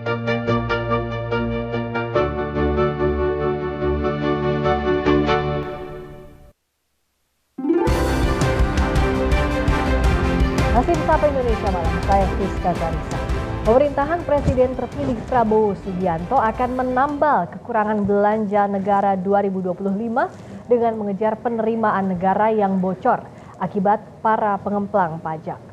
Masih di Sapa Indonesia Malam, saya Friska Garisa. Pemerintahan Presiden terpilih Prabowo Subianto akan menambal kekurangan belanja negara 2025 dengan mengejar penerimaan negara yang bocor akibat para pengemplang pajak.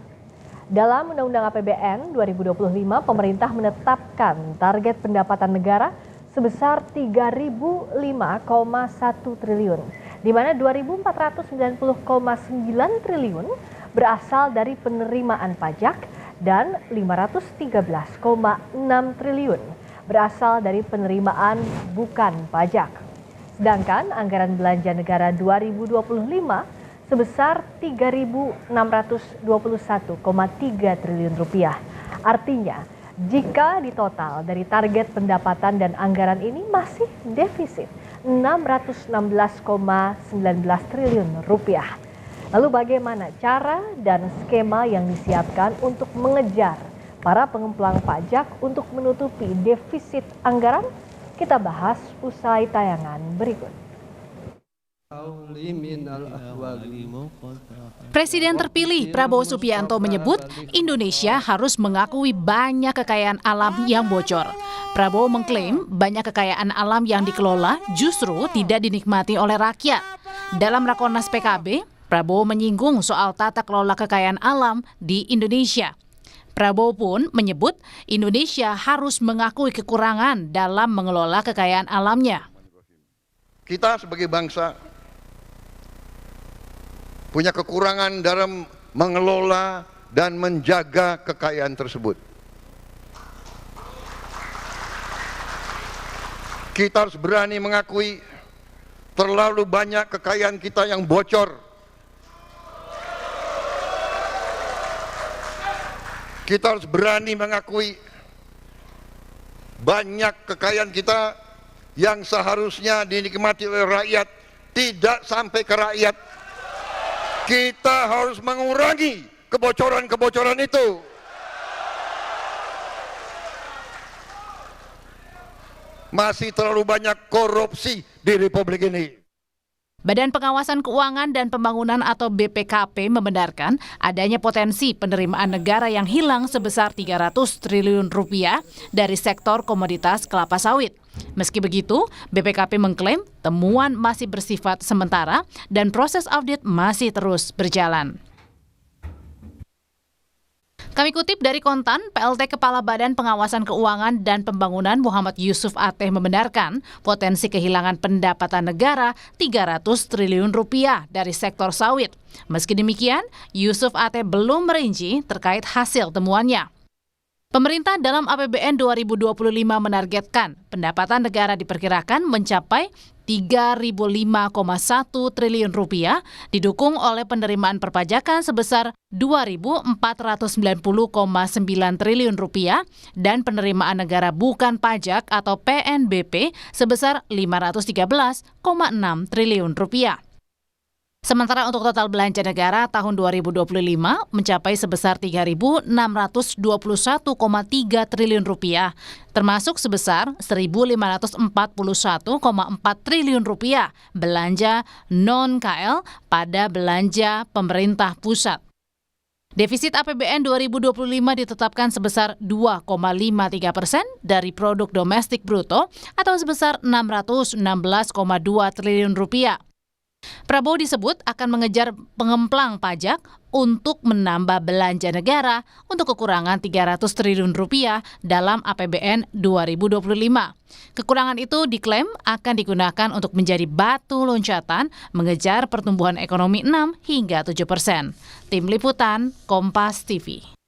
Dalam Undang-Undang APBN 2025, pemerintah menetapkan target pendapatan negara sebesar 3.005,1 triliun, di mana 2.490,9 triliun berasal dari penerimaan pajak dan 513,6 triliun berasal dari penerimaan bukan pajak. Sedangkan anggaran belanja negara 2025 sebesar 3.621,3 triliun rupiah. Artinya, jika ditotal dari target pendapatan dan anggaran ini masih defisit 616,19 triliun rupiah. Lalu bagaimana cara dan skema yang disiapkan untuk mengejar para pengemplang pajak untuk menutupi defisit anggaran? Kita bahas usai tayangan berikut. Presiden terpilih Prabowo Subianto menyebut Indonesia harus mengakui banyak kekayaan alam yang bocor. Prabowo mengklaim banyak kekayaan alam yang dikelola justru tidak dinikmati oleh rakyat. Dalam Rakornas PKB, Prabowo menyinggung soal tata kelola kekayaan alam di Indonesia. Prabowo pun menyebut Indonesia harus mengakui kekurangan dalam mengelola kekayaan alamnya. Kita sebagai bangsa punya kekurangan dalam mengelola dan menjaga kekayaan tersebut. Kita harus berani mengakui terlalu banyak kekayaan kita yang bocor. Kita harus berani mengakui banyak kekayaan kita yang seharusnya dinikmati oleh rakyat tidak sampai ke rakyat. Kita harus mengurangi kebocoran-kebocoran itu. Masih terlalu banyak korupsi di Republik ini. Badan Pengawasan Keuangan dan Pembangunan atau BPKP membenarkan adanya potensi penerimaan negara yang hilang sebesar 300 triliun rupiah dari sektor komoditas kelapa sawit. Meski begitu, BPKP mengklaim temuan masih bersifat sementara dan proses audit masih terus berjalan. Kami kutip dari Kontan, PLT Kepala Badan Pengawasan Keuangan dan Pembangunan Muhammad Yusuf Ateh membenarkan potensi kehilangan pendapatan negara 300 triliun rupiah dari sektor sawit. Meski demikian, Yusuf Ateh belum merinci terkait hasil temuannya. Pemerintah dalam APBN 2025 menargetkan pendapatan negara diperkirakan mencapai 3.005,1 triliun rupiah, didukung oleh penerimaan perpajakan sebesar 2.490,9 triliun rupiah dan penerimaan negara bukan pajak atau PNBP sebesar 513,6 triliun rupiah. Sementara untuk total belanja negara tahun 2025 mencapai sebesar 3.621,3 triliun rupiah, termasuk sebesar 1.541,4 triliun rupiah belanja non-KL pada belanja pemerintah pusat. Defisit APBN 2025 ditetapkan sebesar 2,53% dari produk domestik bruto atau sebesar 616,2 triliun rupiah. Prabowo disebut akan mengejar pengemplang pajak untuk menambah belanja negara untuk kekurangan 300 triliun rupiah dalam APBN 2025. Kekurangan itu diklaim akan digunakan untuk menjadi batu loncatan mengejar pertumbuhan ekonomi 6 hingga 7%. Tim Liputan, Kompas TV.